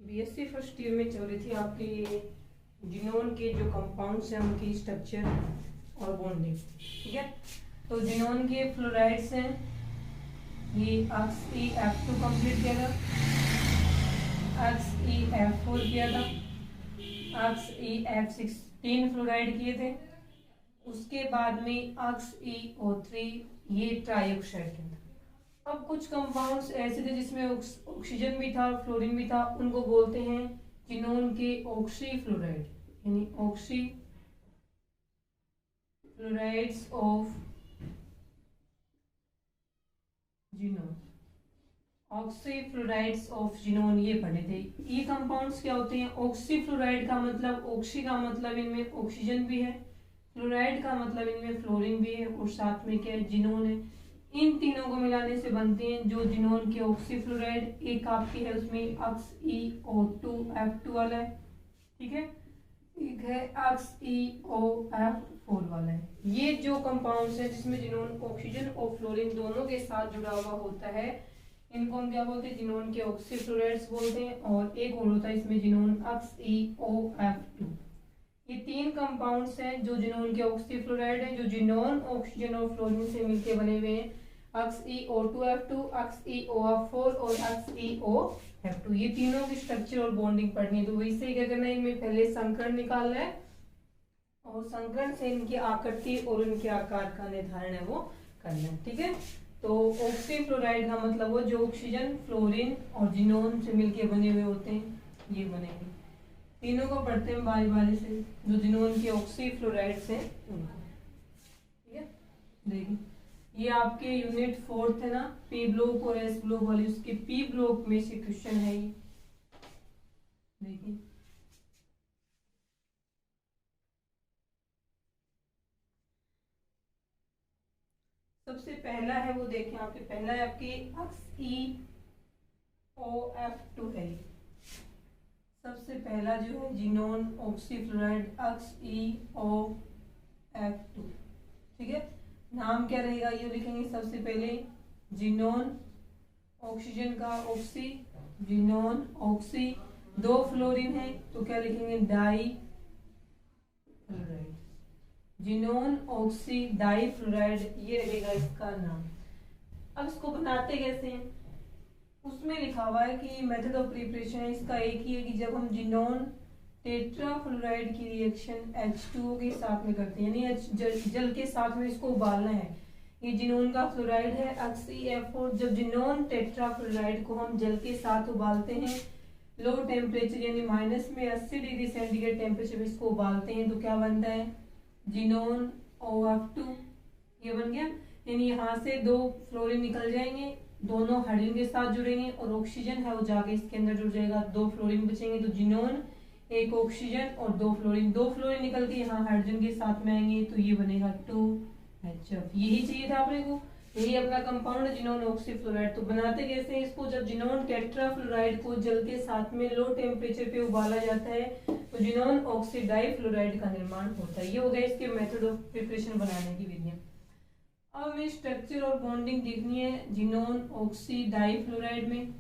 BSc first year में चल रही थी आपके जिनोन के जो कंपाउंड्स हैं उनकी स्ट्रक्चर और बॉन्डिंग। ठीक है, तो जिनोन के फ्लोराइड्स हैं, ये XeF2 कंप्लीट किया था, XeF4 किया था, XeF16 फ्लोराइड किए थे, उसके बाद में XeO3 ये ट्राईऑक्साइड किया था। अब कुछ कंपाउंड्स ऐसे थे जिसमें ऑक्सीजन भी था, फ्लोरीन भी था, उनको बोलते हैं जिनोन के ऑक्सी फ्लोराइड, यानी oxy fluorides of xenon, oxy fluorides of xenon ये पढ़े थे। ये कंपाउंड्स क्या होते हैं? ऑक्सी फ्लोराइड का मतलब, ऑक्सी का मतलब इनमें ऑक्सीजन भी है, फ्लोराइड का मतलब इनमें फ्लोरीन भी है, और साथ में क्या है? जिनोन है। इन तीनों को मिलाने से बनते हैं जो जिनोन के ऑक्सी फ्लोराइड। एक आपकी है उसमें XeO2F2 वाला है, ठीक है, एक है XeOF4 वाला है। ये जो कंपाउंड्स है जिसमें जिनोन ऑक्सीजन और फ्लोरीन दोनों के साथ जुड़ा हुआ होता है, इनको हम क्या बोलते हैं? जिनोन के ऑक्सी फ्लोराइड्स बोलते हैं। और एक और होता है इसमें जिनोन XeOF2। ये तीन कंपाउंड्स हैं जो जिनोन के ऑक्सी फ्लोराइड है, जो जिनोन ऑक्सीजन और फ्लोरीन से मिलकर बने हुए हैं। XeO2F2, XeOF4 और XeOF2, ये तीनों की स्ट्रक्चर और बॉन्डिंग पढ़नी है। तो वैसे ही क्या करना है, इनमें पहले संकरण निकालना है और संकरण से इनकी आकृति और इनके आकार का निर्धारण है वो करना है। ठीक है, तो ऑक्सी फ्लोराइड का मतलब वो जो ऑक्सीजन, फ्लोरीन और जिनोन से मिलकर बने हुए होते हैं, ये बनेंगे। तीनों को पढ़ते हैं बारी बारी से, जो जिनोन के ऑक्सी फ्लोराइड्स हैं उनको। ठीक है, देखिए ये आपके यूनिट 4 है ना, पी ब्लॉक और एस ब्लॉक वाली, उसके पी ब्लॉक में से क्वेश्चन है ये। देखिए सबसे पहला है वो, देखें आपके पहला है आपकी XeOF2 है। सबसे पहला जो है जिनोन ऑक्सी फ्लोराइड XeOF2। ठीक है, नाम क्या रहेगा ये लिखेंगे सबसे पहले, जिनोन ऑक्सीजन का ऑक्सी, जिनोन ऑक्सी, दो फ्लोरीन है तो क्या लिखेंगे? Di fluoride, xenon oxy di fluoride, ये रहेगा इसका नाम। अब इसको बनाते कैसे हैं? उसमें लिखा हुआ है कि मेथड ऑफ प्रिपरेशन है इसका एक ही है कि जब हम जिनोन टेट्रा फ्लोराइड की रिएक्शन H2O के साथ में करते हैं, यानी जल के साथ में इसको उबालना है। ये जिनोन का फ्लोराइड है XeF4। जब जिनोन टेट्रा फ्लोराइड को हम जल के साथ उबालते हैं लो टेम्परेचर यानी -80 डिग्री सेंटीग्रेड टेम्परेचर में इसको उबालते हैं, तो क्या बनता है? जिनोन OF2 ये बन गया। यानी यहाँ से दो फ्लोरीन निकल जाएंगे, दोनों हाइड्रोजन के साथ जुड़ेंगे और ऑक्सीजन है वो जाके इसके अंदर जुड़ जाएगा, दो फ्लोरीन बचेंगे। तो जिनोन एक ऑक्सीजन और दो फ्लोरीन निकल के यहाँ हाइड्रोजन के साथ में आएंगे, तो ये बनेगा 2HF। यही चाहिए था अपने को, यही अपना कंपाउंड है जिनोन ऑक्सी फ्लोराइड। तो बनाते कैसे हैं इसको? जब जिनोन टेट्रा फ्लोराइड को जल के साथ में लो टेम्परेचर पे उबाला जाता है तो जिनोन ऑक्सी डाई फ्लोराइड का निर्माण होता है। ये हो गया इसके मेथड ऑफ प्रिपरेशन बनाने की विधियां। अब हमें स्ट्रक्चर और बॉन्डिंग देखनी है जिनोन ऑक्सी डाई फ्लोराइड में,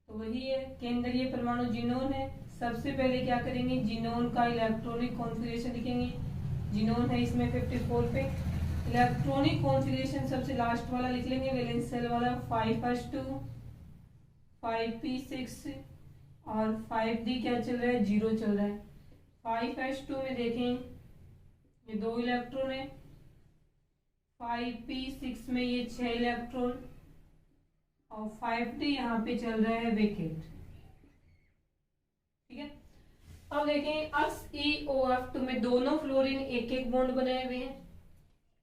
तो वही है, केंद्रीय परमाणु जिनोन है। सबसे पहले क्या करेंगे? जिनोन का इलेक्ट्रॉनिक कॉन्फ़िगरेशन लिखेंगे। जिनोन है इसमें 54 पे, इलेक्ट्रॉनिक कॉन्फ़िगरेशन सबसे लास्ट वाला लिख लेंगे, वैलेंस शेल वाला, 5s2 5p6 और 5d क्या चल रहा है? 0 चल रहा है। 5s2 में देखें ये 2 इलेक्ट्रॉन है, 5p6 में ये 6 इलेक्ट्रॉन और 5d यहाँ पे चल रहा है वेकेंट। ठीक है, अब देखें XeOF2 में दोनों फ्लोरीन एक एक बॉन्ड बनाए हुए हैं,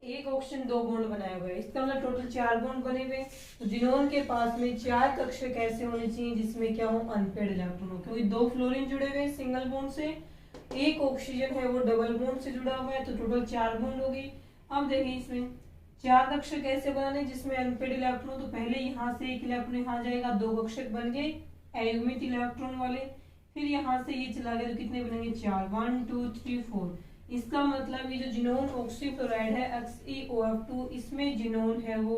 एक ऑक्सीजन 2 बॉन्ड बनाए हुए हैं, इसका मतलब टोटल 4 बॉन्ड बने हुए हैं। तो जिनोन के पास में 4 कक्षक ऐसे होने चाहिए जिसमें क्या हो? अनपेड इलेक्ट्रॉन हो, क्योंकि 2 फ्लोरीन जुड़े हुए हैं सिंगल बॉन्ड से, एक ऑक्सीजन है वो डबल बॉन्ड से जुड़ा हुआ है, तो टोटल 4 बॉन्ड हो गई। अब देखिए इसमें 4 कक्षक कैसे बनाने जिसमें अनपेड इलेक्ट्रॉन, तो पहले यहाँ से एक इलेक्ट्रॉन यहाँ जाएगा, 2 कक्षक बन गए अयुग्मित इलेक्ट्रॉन वाले, फिर यहाँ से ये चला गया तो कितने बनेंगे? 4, 1 2 3 4। इसका मतलब ये जो जिनोन ऑक्सी फ्लोराइड है XeOF2, इसमें जिनोन है वो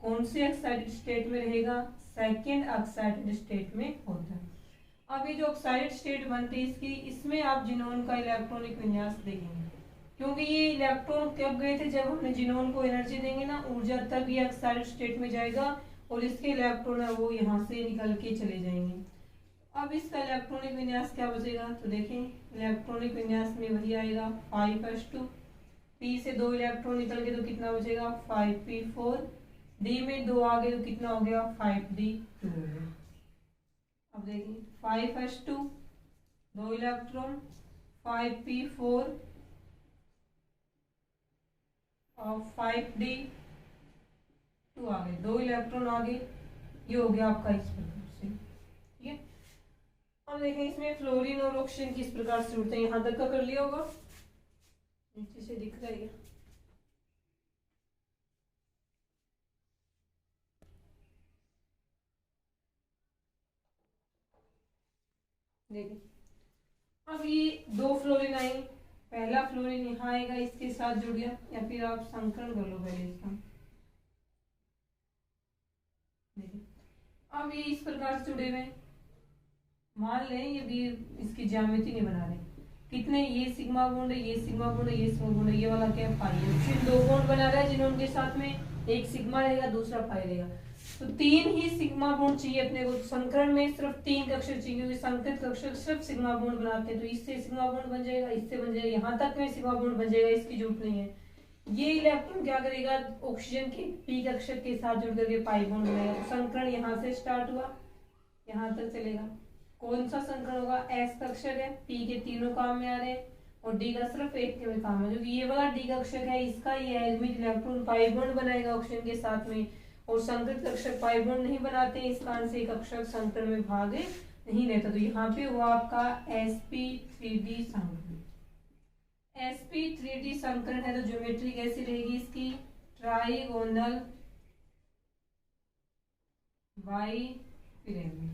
कौन से ऑक्साइडेड स्टेट में रहेगा? सेकेंड ऑक्साइडेड स्टेट में होता है। अब ये जो ऑक्साइड स्टेट बनती है इसकी, इसमें आप जिनोन का इलेक्ट्रॉनिक विन्यास देखेंगे, क्योंकि ये इलेक्ट्रॉन कब गए थे, जब हमने जिनोन को एनर्जी देंगे ना ऊर्जा, तब ये ऑक्साइड स्टेट में जाएगा और इसके इलेक्ट्रॉन है वो यहाँ से निकल के चले जाएंगे। अब इसका इलेक्ट्रॉनिक विन्यास क्या बचेगा, तो देखें इलेक्ट्रॉनिक विन्यास में वही आएगा 5s2, पी से 2 इलेक्ट्रॉन निकल के तो कितना बचेगा 5p4, डी में 2 आ गए तो कितना हो गया 5d2 हो गया। अब देखिए 5s2 2 इलेक्ट्रॉन, 5p4 और 5d2 आ गए, 2 इलेक्ट्रॉन आ गए, ये हो गया आपका इस प्रकार से। ठीक है, अब देखें इसमें फ्लोरीन और ऑक्सीजन किस प्रकार से जुड़ते हैं, यहां तक का कर लिया होगा, नीचे से दिख रहा है। देखिए अब ये 2 फ्लोरीन आई, पहला फ्लोरीन यहाँ आएगा इसके साथ जुड़ गया, या फिर आप संकरण कर लो पहले इसका। देखिए अब ये इस प्रकार से जुड़े हुए, मान लें ये भी इसकी ज्यामिति नहीं बना रहे, कितने, ये सिग्मा बॉन्ड है, ये सिग्मा बॉन्ड है, ये सिग्मा बॉन्ड है, ये वाला क्या है पाई है, फिर 2 बॉन्ड बना रहा है जिन्होंने के साथ में, एक सिग्मा रहेगा दूसरा पाई रहेगा, तो 3 ही सिग्मा बॉन्ड चाहिए अपने को। संकरण में सिर्फ 3 कक्षक चाहिए, क्योंकि संकृत कक्षक सिर्फ सिग्मा बॉन्ड बनाते हैं, तो इससे सिग्मा बॉन्ड बन जाएगा, इससे बन जाएगा, यहाँ तक में सिग्मा बॉन्ड बन जाएगा, इसकी जरूरत नहीं है। ये इलेक्ट्रॉन क्या करेगा, ऑक्सीजन के पी कक्षक के साथ जुड़ करके पाई बॉन्ड बनाएगा, तो संकरण यहाँ से स्टार्ट हुआ, यहाँ तक चलेगा। कौन सा संकरण होगा, एस कक्षक है, पी के तीनों काम में आ रहे हैं और डी का सिर्फ एक के में काम है, क्योंकि ये वाला डी कक्षक है, इसका ये एडमिट इलेक्ट्रॉन पाई बॉन्ड बनाएगा ऑक्सीजन के साथ में, और संकृत कक्षक पाई बॉन्ड नहीं बनाते, इस कारण से कक्षक संकरण में भाग नहीं लेता, तो यहाँ पे हुआ आपका sp3d संकरण। sp3d संकरण है तो ज्योमेट्री कैसी रहेगी इसकी, ट्राइगोनल बाइपिरामिड।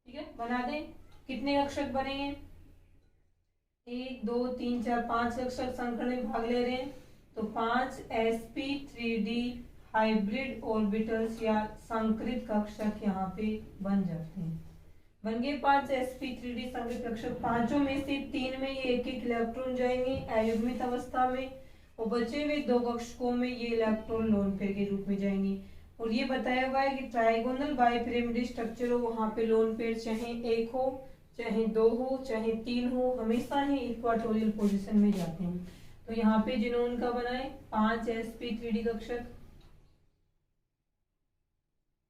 ठीक है, बना दें, कितने कक्षक बनेंगे, 1 2 3 4 5 कक्षक संकरण में भाग ले रहे हैं, तो 5 sp3d हाइब्रिड ऑर्बिटल्स या संकरित कक्षक यहाँ पे बन जाते हैं। बन गए 5 sp3d संकरित कक्षक, पांचों में से 3 में ये एक एक इलेक्ट्रॉन जाएंगे अयुग्मित अवस्था में, और बचे हुए 2 कक्षकों में ये इलेक्ट्रॉन लोन पेयर के रूप में जाएंगे। और ये बताया हुआ है कि ट्राइगोनल बाइपिरामिड स्ट्रक्चर हो, वहां पे लोन पेयर चाहे 1 हो, चाहे 2 हो, चाहे 3 हो, हमेशा ही इक्वाटोरियल पोजीशन में जाते हैं। तो यहाँ पे जिनोन का बनाए 5 sp3d कक्षक,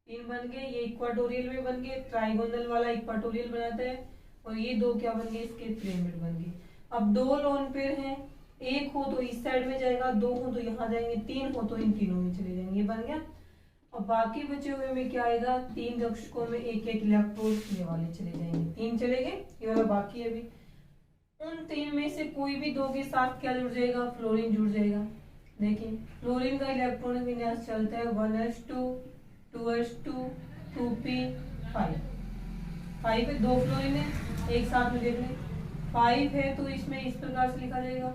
3 बन गए, ये इक्वाटोरियल में बन गए, ट्राइगोनल वाला इक्वाटोरियल बनाता है, और ये 2 क्या बन गए, इसके पिरामिड बन गए। अब 2 लोन पेयर हैं, 1 हो तो इस साइड में जाएगा, 2 हो तो यहाँ जाएंगे, 3 हो तो इन तीनों में चले जाएंगे, ये बन गया। और बाकी बचे हुए में क्या आएगा, 3 कक्षकों में एक एक इलेक्ट्रॉन ये वाले चले जाएंगे, 3 चले गए, ये वाला बाकी है अभी। उन 3 में से कोई भी 2 के साथ क्या जुड़ जाएगा, फ्लोरीन जुड़ जाएगा। देखिए फ्लोरीन का इलेक्ट्रॉनिक विन्यास चलता है 1s2 2s2 2p5, 5 है, 2 फ्लोरीन है, एक साथ में देख लें 5 है, तो इसमें इस प्रकार से लिखा जाएगा,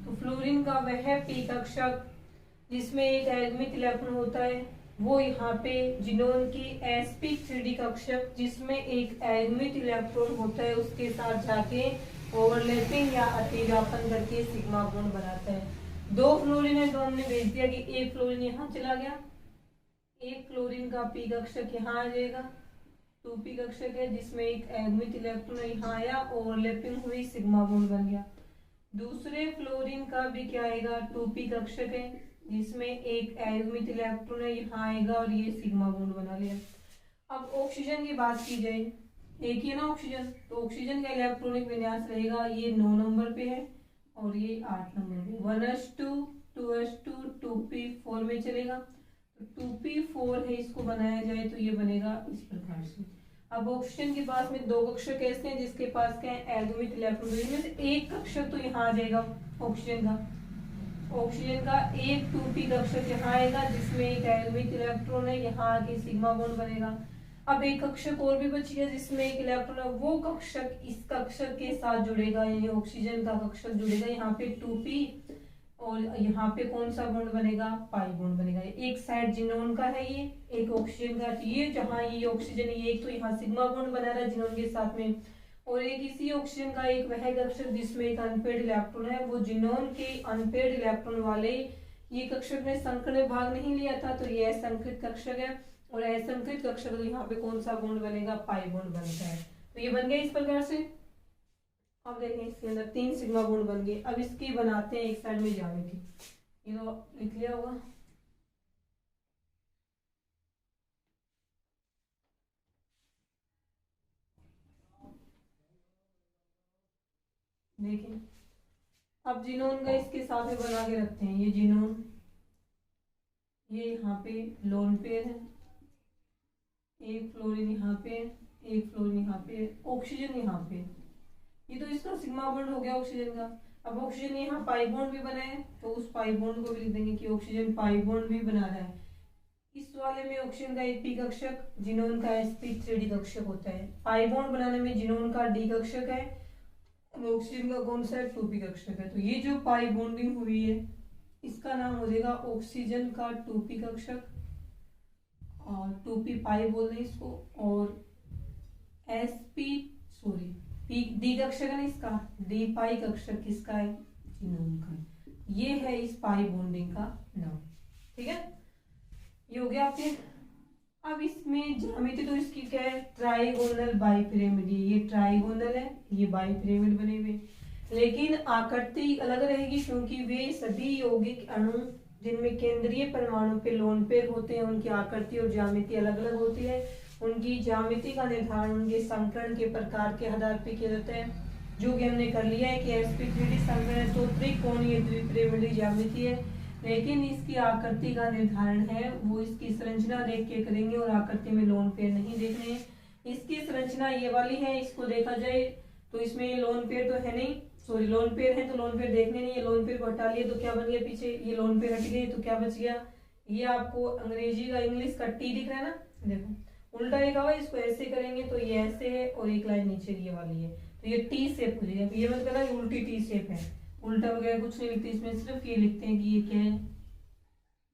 तो फ्लोरीन का वह पी कक्षक जिसमें एक एटॉमिक इलेक्ट्रॉन होता है, वो यहाँ पे जिनोन की sp3d कक्षक जिसमें एक एटॉमिक इलेक्ट्रॉन होता है उसके साथ जाके ओवरलैपिंग या अतिव्यापन करके सिग्मा बॉन्ड बनाता है। 2 फ्लोरीन है तो हमने भेज दिया कि एक फ्लोरीन यहाँ चला गया, एक फ्लोरीन का पी कक्षक यहाँ आ जाएगा, 2p कक्षक है जिसमें एक एटॉमिक इलेक्ट्रॉन यहाँ आया, ओवरलैपिंग हुई, सिग्मा बॉन्ड बन गया। दूसरे फ्लोरीन का भी क्या आएगा, 2p कक्षक है जिसमें एक एटॉमिक इलेक्ट्रॉन है, यहाँ आएगा और ये सिग्मा बॉन्ड बना लिया। अब ऑक्सीजन की बात की जाए, एक ही ना ऑक्सीजन, तो ऑक्सीजन का इलेक्ट्रॉनिक विन्यास रहेगा, ये 9 नंबर पे है और ये 8 नंबर पे, 1s2 2s2 2p4 में चलेगा, तो 2p4 है, इसको बनाया जाए तो ये बनेगा इस प्रकार से। अब ऑक्सीजन के पास में 2 कक्षक ऐसे हैं जिसके पास क्या है, एटॉमिक इलेक्ट्रॉन, इनमें से एक कक्षक तो यहाँ आ जाएगा ऑक्सीजन का एक 2p कक्षक यहाँ आएगा जिसमें एक एटॉमिक इलेक्ट्रॉन है, यहाँ आके सिग्मा बॉन्ड बनेगा। अब एक कक्षक और भी बच गया जिसमें एक इलेक्ट्रॉन है, वो कक्षक इस कक्षक के साथ जुड़ेगा, यानी ऑक्सीजन का कक्षक जुड़ेगा यहाँ पे 2p, और यहाँ पे कौन सा बॉन्ड बनेगा, पाई बॉन्ड बनेगा। एक साइड जिनोन का है ये, एक ऑक्सीजन का। तो ये जहाँ ये ऑक्सीजन, ये एक तो यहाँ सिग्मा बॉन्ड बना रहा है जिनोन के साथ में, और एक इसी ऑक्सीजन का एक वह कक्षक जिसमें एक अनपेड इलेक्ट्रॉन है, वो जिनोन के अनपेड इलेक्ट्रॉन वाले ये कक्षक ने संकरण में भाग नहीं लिया था, तो ये असंकृत कक्षक है। और असंकृत कक्षक, तो यहाँ पे कौन सा बॉन्ड बनेगा, पाई बॉन्ड बनता है। तो ये बन गया इस प्रकार से। अब देखें इसके अंदर 3 सिग्मा बॉन्ड बन गए। अब इसकी बनाते हैं एक साइड में ज्यामिति, ये तो लिख लिया होगा। देखें अब जिनोन का इसके साथ में बना के रखते हैं। ये जिनोन, ये यहाँ पे लोन पेयर है, एक फ्लोरीन यहाँ पे, एक फ्लोरीन यहाँ पे, ऑक्सीजन यहाँ पे। ये तो इसका सिग्मा बॉन्ड हो गया ऑक्सीजन का। अब ऑक्सीजन यहाँ पाई बॉन्ड भी बना है, तो उस पाई बॉन्ड को भी लिख देंगे कि ऑक्सीजन पाई बॉन्ड भी बना रहा है। इस वाले में ऑक्सीजन का एक पी कक्षक, जिनोन का sp3d कक्षक होता है। पाई बॉन्ड बनाने में जिनोन का डी कक्षक है, ऑक्सीजन का कौन सा है, 2p कक्षक है। तो ये जो पाई बॉन्डिंग हुई है इसका नाम हो जाएगा ऑक्सीजन का 2p कक्षक, और 2p पाई बोल रहे हैं इसको। और पी डी कक्षक है ना इसका, डी पाई कक्षक किसका है, जिनोन का। ये है इस पाई बॉन्डिंग का नाम। ठीक है, ये हो गया आपके। अब इसमें ज्यामिति तो इसकी क्या है, ट्राइगोनल बाइपिरामिड। ये ट्राइगोनल है, ये बाइपिरामिड बने हुए, लेकिन आकृति अलग रहेगी, क्योंकि वे सभी यौगिक अणु जिनमें केंद्रीय परमाणु पे लोन पेयर होते हैं, उनकी आकृति और ज्यामिति अलग अलग होती है। उनकी ज्यामिति का निर्धारण उनके संकरण के प्रकार के आधार पर किया जाता है, जो कि हमने कर लिया है कि sp3d संकरण तो त्रिकोणीय द्विपिरामिडीय ज्यामिति है। लेकिन इसकी आकृति का निर्धारण है वो इसकी संरचना देख के करेंगे, और आकृति में लोन पेयर नहीं देख रहे हैं। इसकी संरचना ये वाली है, इसको देखा जाए तो इसमें लोन पेयर तो है नहीं, सॉरी लोन पेयर है तो लोन पेयर देखने नहीं है। लोन पेयर को हटा लिए तो क्या बन गया पीछे, ये लोन पेयर हट गए तो क्या बच गया, ये आपको अंग्रेजी का इंग्लिश का टी दिख रहा है ना, देखो उल्टा लिखा हुआ है, इसको ऐसे करेंगे तो ये ऐसे है, और एक लाइन नीचे ये वाली है, तो ये टी शेप हो जाएगा। ये मत कहना उल्टी टी शेप है, उल्टा वगैरह कुछ नहीं लिखते इसमें, सिर्फ ये लिखते हैं कि ये क्या है,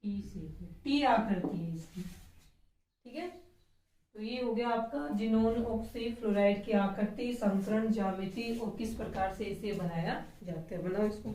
टी शेप है, टी आकृति है इसकी। ठीक है, तो ये हो गया आपका जिनोन ऑक्सी फ्लोराइड की आकृति, संकरण, ज्यामिति और किस प्रकार से इसे बनाया जाता है। बनाओ इसको।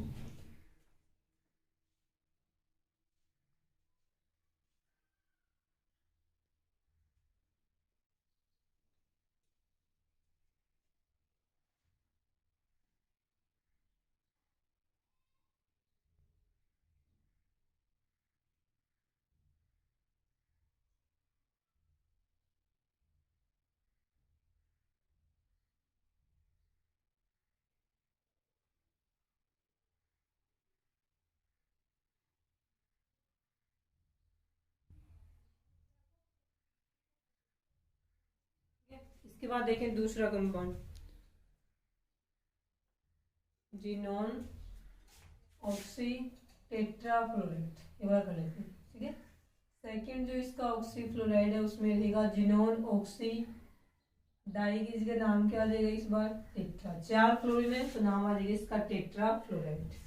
इसके बाद देखें दूसरा कंपाउंड, जिनोन ऑक्सी टेट्राफ्लोराइड, ये बार कर लेते हैं। ठीक है, सेकंड जो इसका ऑक्सी फ्लोराइड है उसमें रहेगा जिनोन ऑक्सी डाई की जगह नाम क्या आ जाएगा इस बार, टेट्रा। 4 फ्लोरीन है तो नाम आ जाएगा इसका टेट्रा फ्लोराइड।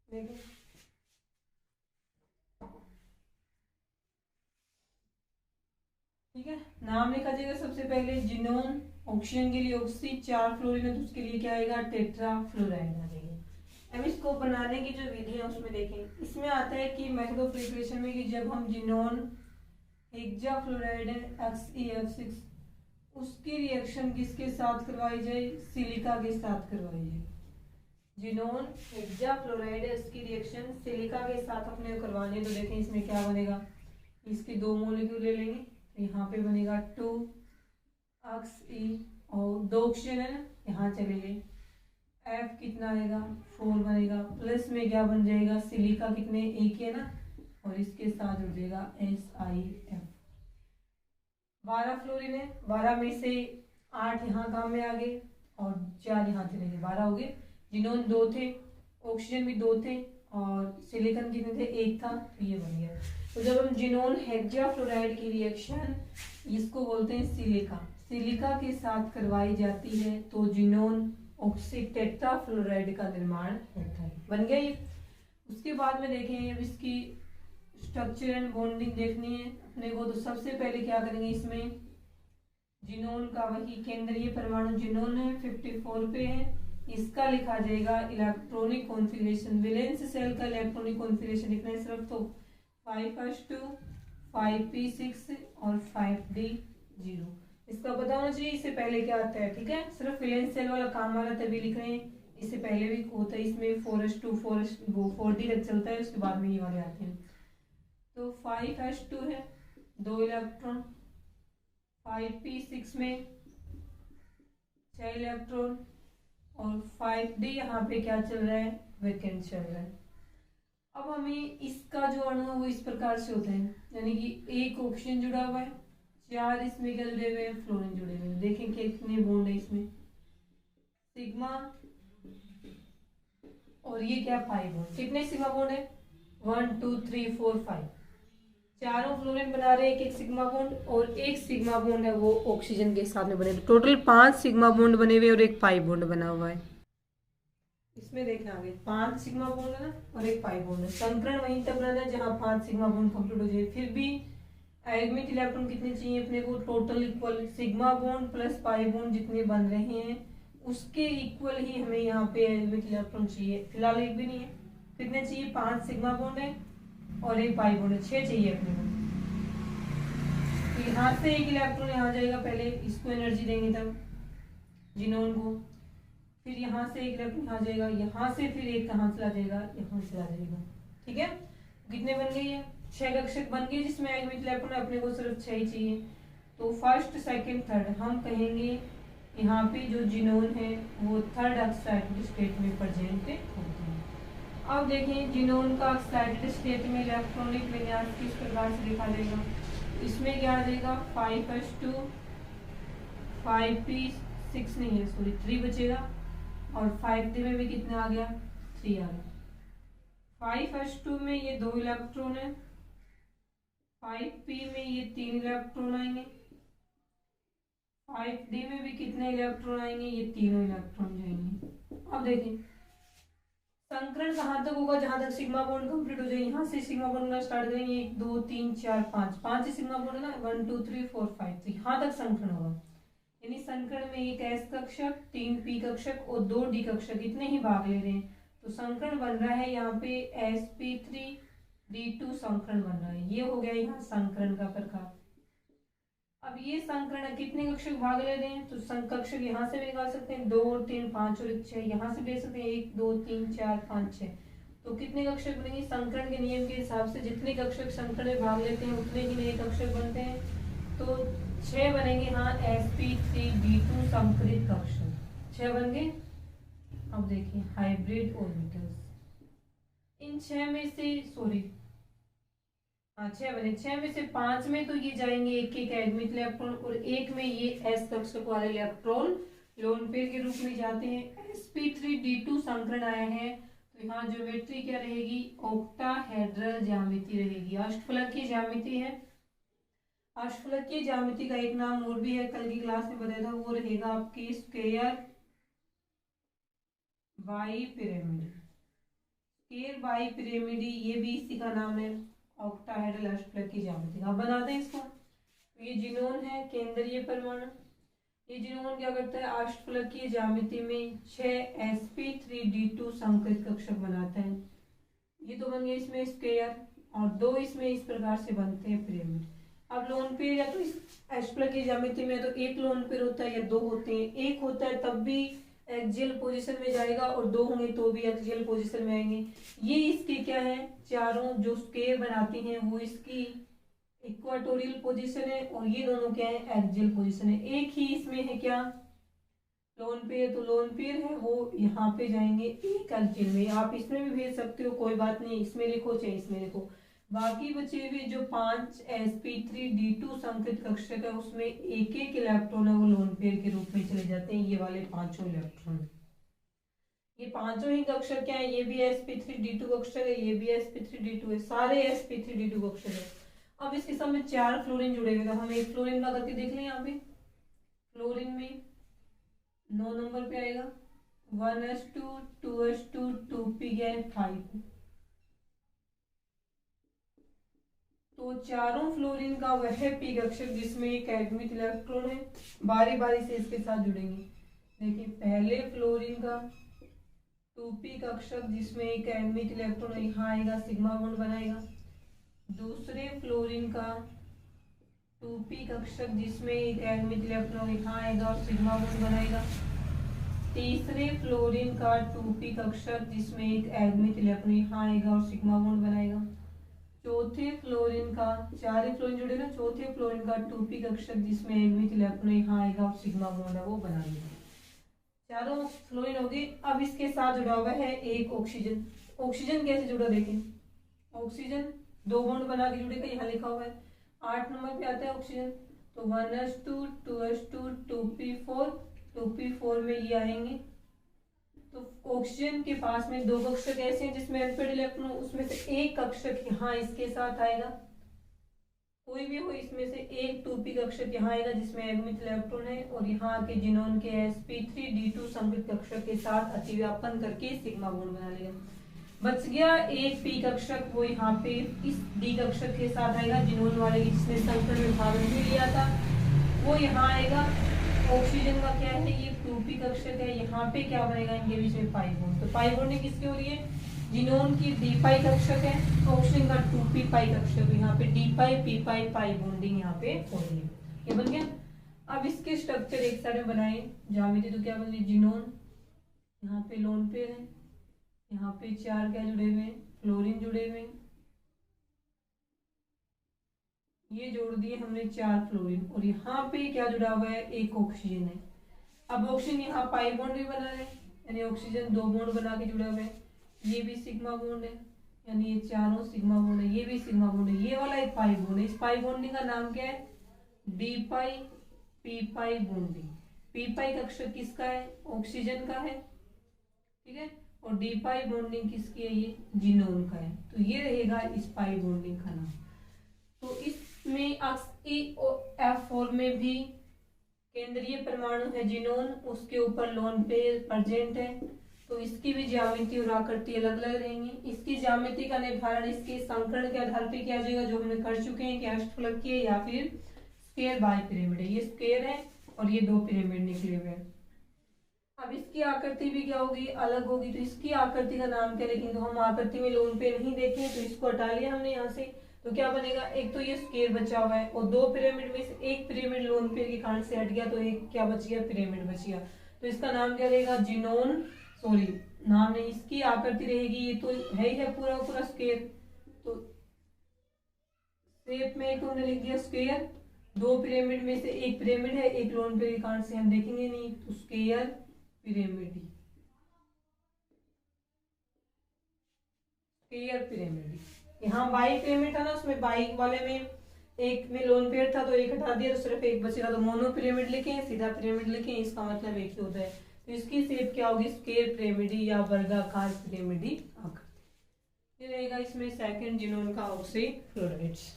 देखिए ठीक है, नाम लिखा जाएगा सबसे पहले जिनोन, ऑक्सीजन के लिए ऑक्सी, 4 फ्लोरीन है तो उसके लिए क्या आएगा, टेट्रा फ्लोराइड आ जाएगा। अब इसको बनाने की जो विधि है उसमें देखें, इसमें आता है कि मेथड ऑफ प्रिपरेशन में कि जब हम जिनोन हेक्सा फ्लोराइड है XeF6 उसकी रिएक्शन किसके साथ करवाई जाए, सिलिका के साथ करवाई जाए। जिनोन हेक्सा फ्लोराइड है उसकी रिएक्शन सिलिका के साथ अपने करवानी है, तो देखें इसमें क्या बनेगा, इसके 2 मॉलिक्यूल ले लेंगे, यहाँ पे बनेगा 2 ऑक्सी और 2 ऑक्सीजन है ना, यहाँ चले गए F कितना आएगा 4 बनेगा, प्लस में क्या बन जाएगा सिलिका कितने एक ही है ना, और इसके साथ जुड़ जाएगा SiF। 12 फ्लोरीन है, 12 में से 8 यहाँ काम में आ गए और 4 यहाँ चलेंगे, 12 हो गए। जिनोन 2 थे, ऑक्सीजन भी 2 थे और सिलिकॉन कितने थे 1 था, तो ये बन गया। तो जब हम जिनोन हेक्साफ्लोराइड की रिएक्शन इसको बोलते हैं सिलिका, सिलिका के साथ करवाई जाती है तो जिनोन ऑक्सी टेट्राफ्लोराइड का निर्माण होता है। बन गया ये। उसके बाद में देखें इसकी स्ट्रक्चर एंड बॉन्डिंग देखनी है अपने को, तो सबसे पहले क्या करेंगे इसमें जिनोन का वही केंद्रीय परमाणु जिनोन है 54 पे है, इसका लिखा जाएगा इलेक्ट्रॉनिक कॉन्फ़िगरेशन। वैलेंस सेल का इलेक्ट्रॉनिक कॉन्फ़िगरेशन लिखना है सिर्फ, तो 5s2 5p6 और 5d0। इसका पता होना चाहिए इससे पहले क्या आता है, ठीक है। सिर्फ वैलेंस सेल वाला काम वाला तभी लिख रहे हैं, इससे पहले भी होता है इसमें 4s2 4d तक चलता है, उसके बाद में ये वाले आते हैं। तो 5s2 है 2 इलेक्ट्रॉन, 5p6 में 6 इलेक्ट्रॉन और 5d यहाँ पे क्या चल रहा है वैकेंट चल रहा है। अब हमें इसका जो अणु है वो इस प्रकार से होता है, यानी कि एक ऑक्सीजन जुड़ा हुआ है, 4 इसमें क्या जुड़े हुए हैं फ्लोरीन जुड़े हुए हैं। देखें कितने बॉन्ड है इसमें, सिग्मा और ये क्या 5 बॉन्ड। कितने सिग्मा बॉन्ड है 1 2 3 4 5, चारों फ्लोरीन बना रहे हैं एक सिग्मा बॉन्ड और एक सिग्मा बॉन्ड है वो ऑक्सीजन के साथ में बने। टोटल 5 सिग्मा बॉन्ड बने हुए और एक 5 बॉन्ड बना हुआ है। इसमें देखना आगे 5 सिग्मा बॉन्ड है ना और एक 5 बॉन्ड है। संकरण वहीं तक बनाना है जहां 5 सिग्मा बॉन्ड कंप्लीट हो जाए। फिर भी एटॉमिक इलेक्ट्रॉन कितने चाहिए अपने को, total equal sigma bond plus 5 bond जितने बन रहे हैं उसके इक्वल ही हमें यहाँ पे एटॉमिक इलेक्ट्रॉन चाहिए। फिलहाल एक भी नहीं है, कितने चाहिए 5 सिग्मा बॉन्ड है और एक 5 बॉन्ड है, 6 चाहिए अपने को। तो यहाँ से एक इलेक्ट्रॉन यहाँ जाएगा, पहले इसको एनर्जी देंगे तब जिनोन को, फिर यहाँ से एक इलेक्ट्रॉन यहाँ जाएगा, यहाँ से फिर एक कहाँ चला जाएगा यहाँ चला जाएगा, ठीक है। कितने बन गए ये 6 कक्षक बन गए जिसमें एटॉमिक इलेक्ट्रॉन अपने को सिर्फ 6 ही चाहिए। तो फर्स्ट सेकंड थर्ड हम कहेंगे यहाँ पे जो जिनोन है वो थर्ड ऑक्साइडेड स्टेट में प्रेजेंट होते हैं। अब देखें जिनोन का ऑक्साइडेड स्टेट में इलेक्ट्रॉनिक विन्यास किस प्रकार से दिखा देगा। इसमें क्या आ जाएगा 5s2 5p6 नहीं है सॉरी 3 बचेगा और 5d में भी कितना आ गया 3 आ गया। 5s2 में ये 2 इलेक्ट्रॉन है, 5p में ये 3 इलेक्ट्रॉन आएंगे, 5d में भी कितने इलेक्ट्रॉन आएंगे ये तीनों इलेक्ट्रॉन जाएंगे। अब देखें संकरण कहाँ तक होगा जहां तक सिग्मा बॉन्ड कंप्लीट हो जाए। यहाँ से सिग्मा बॉन्ड स्टार्ट करेंगे 1 2 3 4 5 5 सिग्मा बॉन्ड है ना 1 2 3 4 5 तो यहाँ तक संकरण होगा। यानी संकरण में एक s कक्षक 3 p कक्षक और 2 d कक्षक इतने ही भाग ले रहे हैं, तो संकरण बन रहा है यहाँ पे sp3d2 संकरण बन रहा है। ये हो गया यहाँ संकरण का प्रकार। अब ये संकरण कितने कक्षक भाग ले रहे हैं, तो कक्षक यहाँ से भी निकाल सकते हैं 2 3 5 और 6, यहाँ से भी ले सकते हैं 1 2 3 4 5 6। तो कितने कक्षक बनेंगे संकरण के नियम के हिसाब से जितने कक्षक संकरण में भाग लेते हैं उतने ही नए कक्षक बनते हैं, तो 6 बनेंगे। हाँ sp3d2 संकरित कक्षक 6 बन गए। अब देखिए हाइब्रिड ऑर्बिटल्स, इन 6 में से सॉरी 6 बने, 6 में से 5 में तो ये जाएंगे एक एक एटॉमिक इलेक्ट्रॉन और एक में ये s कक्षक वाले इलेक्ट्रॉन लोन पेयर के रूप में जाते हैं। sp3d2 संकरण आया है तो यहाँ ज्योमेट्री क्या रहेगी ऑक्टाहेड्रल ज्यामिति रहेगी, अष्टफलकीय ज्यामिति है। अष्टफलकीय ज्यामिति का एक नाम और भी है, कल की क्लास में बताया था, वो रहेगा आपकी square by pyramid. Square by pyramid ये भी इसी का नाम है ऑक्टाहेड्रल अष्टफलकीय ज्यामिति। अब बनाते हैं इसको। तो ये जिनोन है केंद्रीय परमाणु, ये जिनोन क्या करता है अष्टफलकीय ज्यामिति में 6 sp3d2 संकरित कक्षक बनाता है। ये तो बन गया इसमें स्क्वायर और 2 इसमें इस प्रकार से बनते हैं पिरामिड। अब लोन पेयर या तो इस अष्टफलकीय ज्यामिति में तो एक लोन पेयर होता है या 2 होते हैं। एक होता है तब भी एक्सियल पोजीशन में जाएगा और 2 होंगे तो भी एक्सियल पोजीशन में आएंगे। ये इसके क्या है चारों जो स्क्वायर बनाती हैं वो इसकी इक्वाटोरियल पोजीशन है और ये दोनों क्या है एक्सियल पोजीशन है। एक ही इसमें है क्या लोन पेयर, तो लोन पेयर है वो यहाँ पे जाएंगे एक अल्केन में। आप इसमें भी भेज सकते हो, कोई बात नहीं, इसमें लिखो चाहे इसमें लिखो। बाकी बचे हुए जो 5 sp3d2 संकृत कक्षक है उसमें एक एक इलेक्ट्रॉन है वो लोन पेयर के रूप में चले जाते हैं, ये वाले पांचों इलेक्ट्रॉन। ये पांचों ही कक्षक क्या है, ये भी sp3d2 कक्षक है, ये भी sp3d2 है, सारे sp3d2 कक्षक है। अब इसके साथ में 4 फ्लोरीन जुड़े हुए, तो हम एक फ्लोरीन का करके देख लें। यहाँ पे फ्लोरीन में 9 नंबर पे आएगा 1s2 2s2 2p गया 5। तो चारों फ्लोरीन का वह पी कक्षक जिसमें एक एडमिट इलेक्ट्रॉन है, बारी बारी से इसके साथ जुड़ेंगे। देखिए पहले फ्लोरीन का 2p कक्षक जिसमें एक एडमिट इलेक्ट्रॉन यहाँ आएगा, सिग्मा बॉन्ड बनाएगा। दूसरे फ्लोरीन का 2p कक्षक जिसमें एक एडमिट इलेक्ट्रॉन यहाँ आएगा और सिग्मा बॉन्ड बनाएगा। तीसरे फ्लोरीन का 2p कक्षक जिसमें एक एडमिट इलेक्ट्रॉन यहाँ आएगा और सिग्मा बॉन्ड बनाएगा। चौथे फ्लोरीन का, चार ही फ्लोरीन जुड़े ना, चौथे फ्लोरीन का 2p कक्षक जिसमें एडमिट इलेक्ट्रॉन यहाँ आएगा और सिग्मा बॉन्ड है वो बना लेगा। चारों फ्लोरीन हो गए। अब इसके साथ जुड़ा हुआ है एक ऑक्सीजन। ऑक्सीजन कैसे जुड़ा देखें, ऑक्सीजन 2 बॉन्ड बना के जुड़ेगा, यहाँ लिखा हुआ है 8 नंबर पे आता है ऑक्सीजन। तो 1s2 2s2 2p4, 2p4 में ये आएंगे। तो ऑक्सीजन के पास में 2 कक्षक ऐसे हैं जिसमें अनपेड इलेक्ट्रॉन, उसमें से एक कक्षक यहाँ इसके साथ आएगा, कोई भी हो इसमें से एक 2p कक्षक यहाँ आएगा जिसमें एडमिट इलेक्ट्रॉन है, और यहाँ के जिनोन के sp3d2 संकृत कक्षक के साथ अतिव्यापन करके सिग्मा बॉन्ड बना लेगा। बच गया एक p कक्षक, वो यहाँ पे इस d कक्षक के साथ आएगा, जिनोन वाले जिसने संकरण में भाग नहीं लिया था वो यहाँ आएगा। ऑक्सीजन का क्या है, ये 2p कक्षक है, यहाँ पे क्या बनेगा, इनके बीच में पाई बॉन्ड। तो पाई बॉन्डिंग किसकी हो रही है, जिनोन की d पाई कक्षक है, ऑक्सीजन का 2p पाई कक्षक, यहाँ पे d पाई p पाई पाई बॉन्डिंग यहाँ पे हो रही है। ये बन गया। अब इसके स्ट्रक्चर एक साइड में बनाए ज्यामिति, तो क्या बन गई, जिनोन, यहाँ पे लोन पेयर है, यहाँ पे 4 क्या जुड़े हुए हैं, फ्लोरीन जुड़े हुए हैं, ये जोड़ दिए हमने 4 फ्लोरीन, और यहाँ पे क्या जुड़ा हुआ है, एक ऑक्सीजन है। अब ऑक्सीजन यहाँ पाई बॉन्ड भी बना है, यानी ऑक्सीजन 2 बॉन्ड बना के जुड़ा हुआ है, ये भी सिग्मा बॉन्ड है, यानी ये चारों सिग्मा बॉन्ड है, ये भी सिग्मा बॉन्ड है, ये वाला एक पाई बॉन्ड है। इस पाई बॉन्डिंग का नाम क्या है, डी पाई पी पाई बॉन्डिंग। पी पाई कक्षक किसका है, ऑक्सीजन का है, ठीक है, और डी पाई बॉन्डिंग किसकी है, ये जिनोन का है। तो ये रहेगा इस पाई बॉन्डिंग का नाम। तो इसमें F4 में भी केंद्रीय परमाणु है जिनोन, उसके ऊपर लोन पेयर प्रेजेंट है, तो इसकी भी ज्यामिति और आकृति अलग अलग रहेंगी। इसकी ज्यामिति का निर्धारण इसके संकर्ण के आधार पर किया जाएगा, जो हमने कर चुके हैं कि अष्टफलक की है या फिर स्क्वायर बाय पिरामिड है। ये स्क्वायर है और ये 2 पिरामिड निकले हुए हैं। अब इसकी आकृति भी क्या होगी, अलग होगी, तो इसकी आकृति का नाम क्या लिखेंगे, तो हम आकृति में लोन पेयर नहीं देखें, तो इसको हटा लिया हमने यहाँ से। तो क्या बनेगा, एक तो ये स्क्वायर बचा हुआ है, और 2 पिरामिड में से एक पिरामिड लोन पेयर के कारण से हट गया, तो एक क्या बच गया, पिरामिड बच गया। तो इसका नाम क्या रहेगा, जिनोन, सॉरी नाम नहीं, इसकी आकृति रहेगी, ये तो है ही है पूरा पूरा स्क्वायर, तो शेप में तो हमने लिख दिया स्क्वायर। 2 पिरामिड में से एक पिरामिड है, एक लोन पेयर के कारण से हम देखेंगे नहीं, तो स्क्वायर पिरामिड, स्क्वायर पिरामिड। यहाँ बाई पिरामिड था ना, उसमें बाई वाले में एक में लोन पेयर था, तो एक हटा दिया, तो सिर्फ एक बचेगा, तो मोनो पिरामिड लिखें, सीधा पिरामिड लिखें, इसका मतलब एक ही होता है। तो इसकी शेप क्या होगी, स्क्वायर पिरामिडी या वर्गाकार पिरामिडी आकृति। ये रहेगा इसमें सेकंड जिनोन का ऑक्सीफ्लोराइड्स।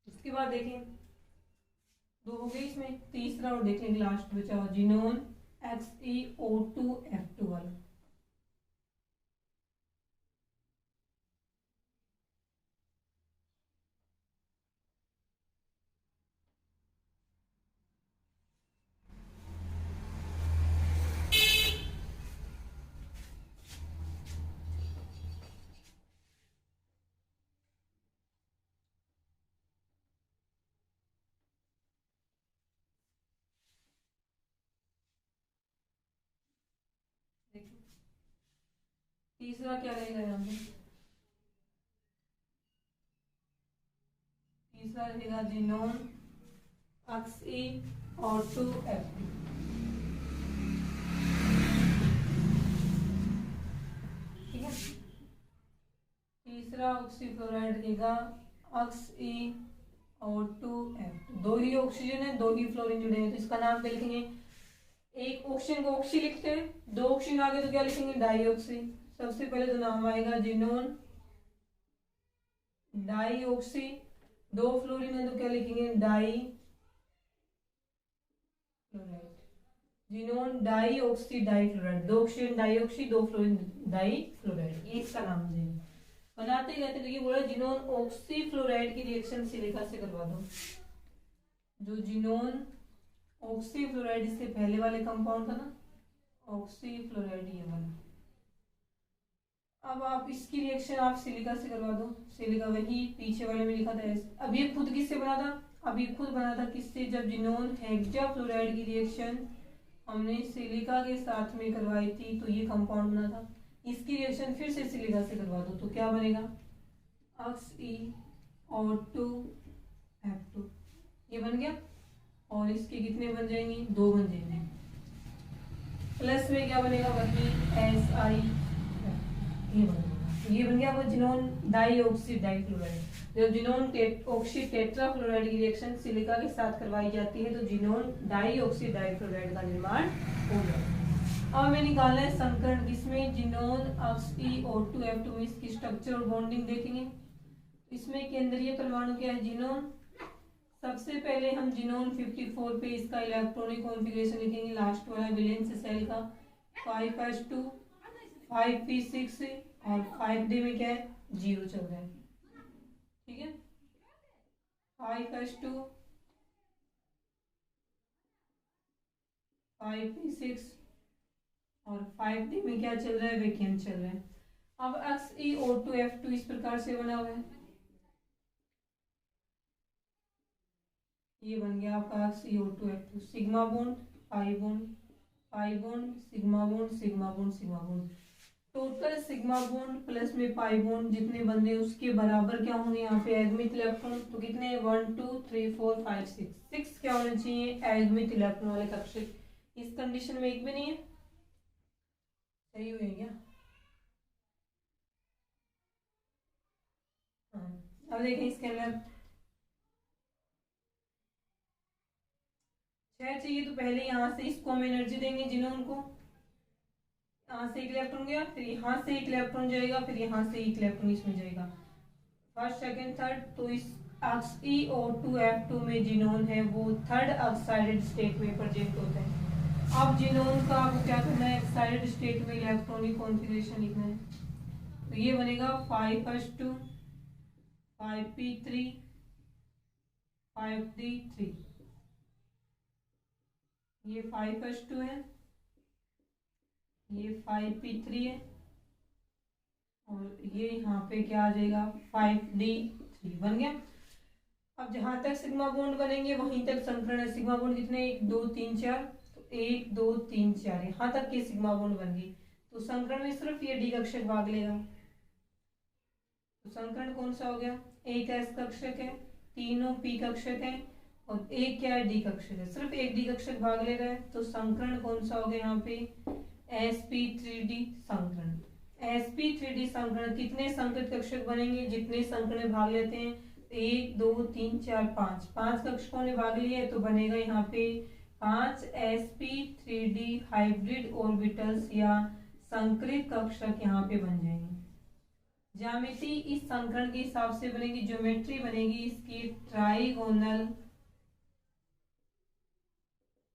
इसके बाद देखें 2 हो गई, इसमें तीसरा और देखेंगे लास्ट बचा हुआ जिनोन XeO2F2 वाला। तीसरा क्या रहेगा यहाँ पे, तीसरा रहेगा जिनोन अक्स ई और 2F2। ठीक है, तीसरा ऑक्सीफ्लोराइड रहेगा अक्स ई और 2F2। दो ही ऑक्सीजन है, दो ही फ्लोरीन जुड़े हैं, तो इसका नाम क्या लिखेंगे? एक ऑक्सीजन को ऑक्सी लिखते हैं, दो ऑक्सीजन आगे तो क्या लिखेंगे? डाईऑक्सी। सबसे पहले तो नाम आएगा जिनोन डाईऑक्सी, दो फ्लोरीन है तो क्या लिखेंगे? Di fluoride. Xenon dioxy difluoride, दो ऑक्सीजन डाईऑक्सी, दो फ्लोरीन डाईफ्लोराइड, ये इसका नाम देंगे। बनाते रहते तो ये बोला जिनोन ऑक्सी फ्लोराइड की रिएक्शन सिलिका से करवा दो। जो जिनोन ऑक्सी फ्लोराइड इससे पहले वाले कंपाउंड था ना, ऑक्सी फ्लोराइड ये वाला, अब आप इसकी रिएक्शन आप सिलिका से करवा दो। सिलिका वही पीछे वाले में लिखा था। अब ये खुद किससे बना था? अब ये खुद बना था किससे? जब जिनोन हेक्सा फ्लोराइड की रिएक्शन हमने सिलिका के साथ में करवाई थी तो ये कंपाउंड बना था। इसकी रिएक्शन फिर से सिलिका से करवा दो तो क्या बनेगा? अक्स ई और 2F2, ये बन गया। और इसके कितने बन जाएंगे? 2 बन जाएंगे। प्लस में क्या बनेगा? वही SI, ये बन गया वो जिनोन डाईऑक्सी डाईफ्लोराइड। जब जिनोन ऑक्सी टेट्राफ्लोराइड की रिएक्शन सिलिका के साथ करवाई जाती है तो जिनोन डाईऑक्सी डाईफ्लोराइड का निर्माण हो जाता है। अब हमें निकालना है संकरण, जिसमें जिनोन अक्स ई और 2F2 में इसकी स्ट्रक्चर और बॉन्डिंग देखेंगे। इसमें केंद्रीय परमाणु क्या है? जिनोन। सबसे पहले हम जिनोन 54 पे इसका इलेक्ट्रॉनिक कॉन्फ़िगरेशन लिखेंगे, लास्ट वाला वैलेंस सेल का। 5s2 5p6 और 5d में क्या है? 0 चल रहा है। ठीक है, 5s2 5p6 और 5d में क्या चल रहा है? वैकेंट चल रहा है। अब अक्स ई और 2F2 इस प्रकार से बना हुआ है, ये बन गया आपका अक्स ई और 2F2। Sigma bond pi bond, pi bond sigma bond, sigma bond sigma bond. Total sigma bond plus में पाई बॉन्ड जितने बंदे उसके बराबर क्या होंगे यहाँ पे? Admit electron. तो कितने? 1 2 3 4 5 6, 6 क्या होने चाहिए? एडमिट इलेक्ट्रॉन वाले कक्षक। इस कंडीशन में एक भी नहीं है। सही हुए क्या? हाँ, अब देखें इसके अंदर 6 चाहिए तो पहले यहाँ से इसको हम एनर्जी देंगे जिन्होंने को, यहाँ से एक इलेक्ट्रॉन गया, फिर यहाँ से एक इलेक्ट्रॉन जाएगा, फिर यहाँ से एक इलेक्ट्रॉन इसमें जाएगा, फर्स्ट सेकंड थर्ड। तो इस अक्स ई और 2F2 में जिनोन है वो थर्ड ऑक्साइडेड स्टेट में प्रेजेंट होता है। अब जिनोन का आपको क्या करना है? ऑक्साइडेड स्टेट में इलेक्ट्रॉनिक कॉन्फ़िगरेशन लिखना है। तो ये बनेगा 5s2 5p3 5d3, ये 5s2 है, ये 5p3 है और ये यहाँ पे क्या आ जाएगा? 5d3 बन गया। अब जहां तक सिग्मा बॉन्ड बनेंगे वहीं तक संकरण है। सिग्मा बॉन्ड कितने? 1 2 3 4, तो 1 2 3 4 यहाँ तक के सिग्मा बॉन्ड बन गई। तो संकरण में सिर्फ ये डी कक्षक भाग लेगा। तो संकरण कौन सा हो गया? एक एस कक्षक है, तीनों पी कक्षक है और एक क्या है? डी कक्षक है। सिर्फ एक डी कक्षक भाग ले रहा है। तो संकरण कौन सा हो गया यहाँ पे? sp3d संकरण। sp3d संकरण कितने संकृत कक्षक बनेंगे? जितने संकरण में भाग लेते हैं 1 2 3 4 5, 5 कक्षकों ने भाग लिया है तो बनेगा यहाँ पे 5 sp3d हाइब्रिड ऑर्बिटल्स या संकृत कक्षक यहाँ पे बन जाएंगे। ज्यामिति इस संकरण के हिसाब से बनेगी, ज्योमेट्री बनेगी इसकी trigonal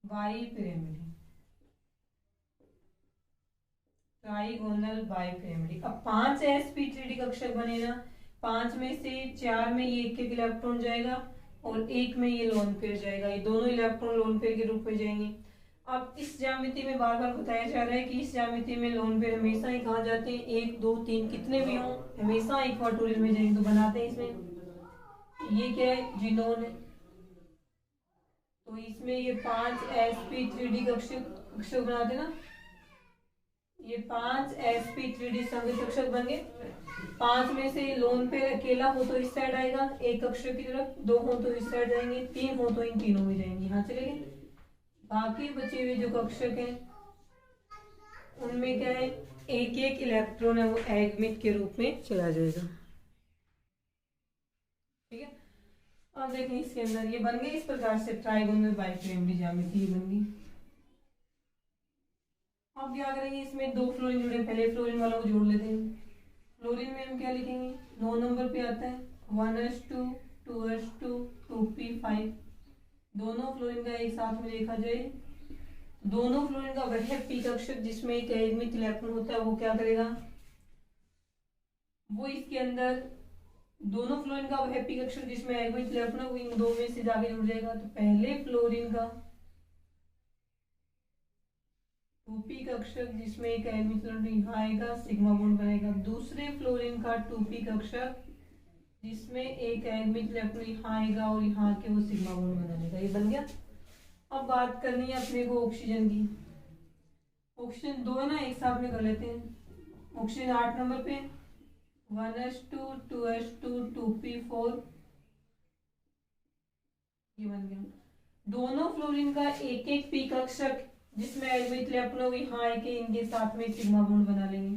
by pyramid, trigonal by pyramid. अब 5 sp3d कक्षक बने ना, 5 में से 4 में ये एक इलेक्ट्रॉन जाएगा और एक में ये लोन पेयर जाएगा, ये दोनों इलेक्ट्रॉन लोन पेयर के रूप में जाएंगे। अब इस ज्यामिति में बार बार बताया जा रहा है कि इस ज्यामिति में लोन पेयर हमेशा ही कहाँ जाते हैं? 1 2 3 कितने भी हों हमेशा इक्वाटोरियल में जाएंगे। तो बनाते हैं इसमें, ये क्या है? जिनोन है, तो इसमें ये 5 sp3d कक्षक बनाते ना, ये 5 sp3d संगत कक्षक बन गए। 5 में से लोन पे अकेला हो तो इस साइड आएगा एक कक्षक की तरफ, 2 हो तो इस साइड जाएंगे, 3 हो तो इन तीनों में जाएंगे, यहाँ चले गए। बाकी बचे हुए जो कक्षक हैं उनमें क्या है, एक एक इलेक्ट्रॉन है वो एगमिट के रूप में चला जाएगा। ठीक है, अब देखें इसके अंदर ये बन गई इस प्रकार से ट्राइगोनल बाइप्रिमिडी ज्यामिति बन गई। अब क्या करेंगे, इसमें 2 फ्लोरीन जुड़े, पहले फ्लोरीन वालों को जोड़ लेते हैं। फ्लोरीन में हम क्या लिखेंगे, 9 नंबर पे आता है 1s2 2s2 2p5। दोनों फ्लोरीन का एक साथ में देखा जाए, दोनों फ्लोरीन का वह पी कक्षक जिसमें एक एगमिट इलेक्ट्रॉन होता है वो क्या करेगा, वो इसके अंदर दोनों फ्लोरीन का वह पी कक्षक जिसमें एगमिट इलेक्ट्रॉन है वो इन 2 में से जाके जुड़ जाएगा। तो पहले फ्लोरीन का 2p कक्षक जिसमें एक एगमिट इलेक्ट्रॉन यहाँ आएगा, सिग्मा बॉन्ड बनाएगा। दूसरे फ्लोरीन का 2p कक्षक जिसमें एक एगमिट इलेक्ट्रॉन यहाँ आएगा और यहाँ के वो सिग्मा बॉन्ड बना लेगा। ये बन गया। अब बात करनी है अपने को ऑक्सीजन की। ऑक्सीजन 2 है ना, एक साथ में कर लेते हैं। ऑक्सीजन 8 नंबर पे 1s2 2s2 2p4, ये बन गया। दोनों फ्लोरीन का एक एक पी कक्षक जिसमें एगमिट इलेक्ट्रॉन यहाँ आके इनके साथ में सिग्मा बॉन्ड बना लेंगे।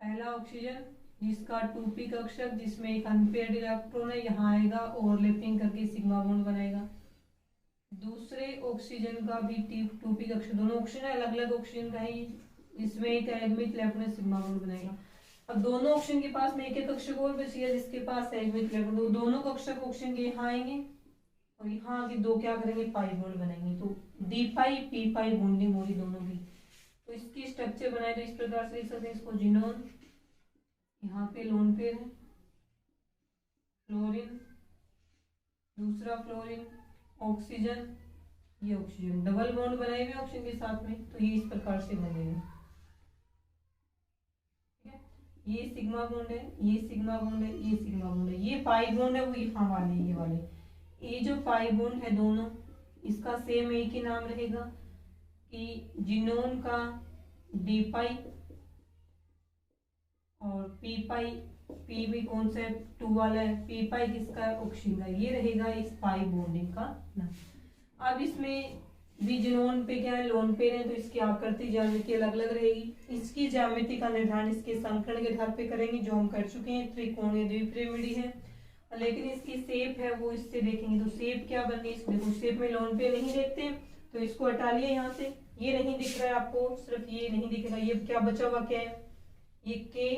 पहला ऑक्सीजन जिसका 2p कक्षक जिसमें एक अनपेयर्ड इलेक्ट्रॉन है यहाँ आएगा, ओवरलैपिंग करके सिग्मा बॉन्ड बनाएगा। दूसरे ऑक्सीजन का भी 2p कक्षक, दोनों ऑक्सीजन अलग अलग ऑक्सीजन का ही, इसमें एक एगमिट इलेक्ट्रॉन सिग्मा बॉन्ड बनाएगा। अब दोनों ऑक्सीजन के पास में एक एक कक्षक और बच गया जिसके पास एगमिट इलेक्ट्रॉन, दोनों कक्षक ऑक्सीजन के यहाँ आएंगे और यहाँ आके 2 क्या करेंगे, पाई बॉन्ड बनाएंगे। तो डी पाई पी पाई बॉन्डिंग होगी दोनों की। तो इसकी स्ट्रक्चर बनाए तो इस प्रकार से लिख सकते हैं इसको, जिनोन, यहाँ पे लोन पेयर है, फ्लोरीन, दूसरा फ्लोरीन, ऑक्सीजन, ये ऑक्सीजन, डबल बॉन्ड बनाए हुए ऑक्सीजन के साथ में, तो ये इस प्रकार से बनेगा। ठीक है, ये सिग्मा बॉन्ड है, ये सिग्मा बॉन्ड है, ये सिग्मा बॉन्ड है, ये पाई बॉन्ड है वो यहाँ वाले, ये वाले, ये जो पाई बॉन्ड है दोनों, इसका सेम एक ही नाम रहेगा कि जिनोन का डी पाई और पी पाई, पी भी कौन सा है, 2 वाला है, पी पाई किसका है, ऑक्सीजन का, ये रहेगा इस पाई बॉन्डिंग का नाम। अब इसमें भी जिनोन पे क्या है, लोन पेयर है, तो इसकी आकृति ज्यामिति अलग अलग रहेगी। इसकी ज्यामिति का निर्धारण इसके संकर्ण के आधार पे करेंगे जो हम कर चुके हैं, त्रिकोणीय द्विपिरामिडी है। लेकिन इसकी शेप है वो इससे देखेंगे, तो शेप क्या बननी है, देखो शेप में लोन पेयर नहीं देखते तो इसको हटा लिया यहाँ से, ये नहीं दिख रहा है आपको, सिर्फ ये नहीं दिख रहा, ये क्या बचा हुआ क्या है, ये के,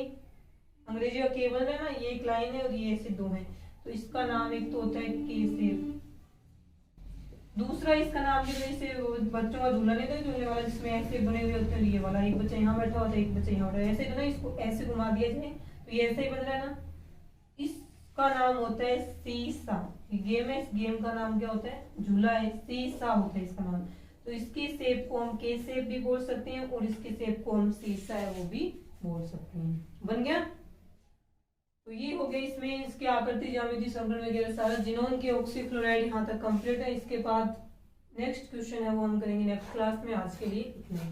अंग्रेजी का के बन रहा है ना, ये एक लाइन है और ये ऐसे 2 है, तो इसका नाम एक तो होता है के शेप, दूसरा इसका नाम जो जैसे बच्चों का झूला नहीं था, झूले वाला जिसमें ऐसे बने हुए होते हैं, ये वाला, एक बच्चा यहाँ बैठा होता है, एक बच्चा यहाँ बैठा है, ऐसे ना इसको ऐसे घुमा दिया जाए तो ये ऐसे ही बन रहा है ना, इसका नाम होता है सीसा। गेम है, इस गेम का नाम क्या होता है, झूला है, सीसा होता है इसका नाम। तो इसकी शेप को हम के शेप भी बोल सकते हैं और इसकी शेप को हम सीसा है वो भी बोल सकते हैं। बन गया। तो ये हो गया इसमें इसके आकृति ज्यामिति संकरण वगैरह सारा। जिनोन के ऑक्सीफ्लोराइड यहाँ तक कंप्लीट है। इसके बाद नेक्स्ट क्वेश्चन है वो हम करेंगे नेक्स्ट क्लास में। आज के लिए इतना।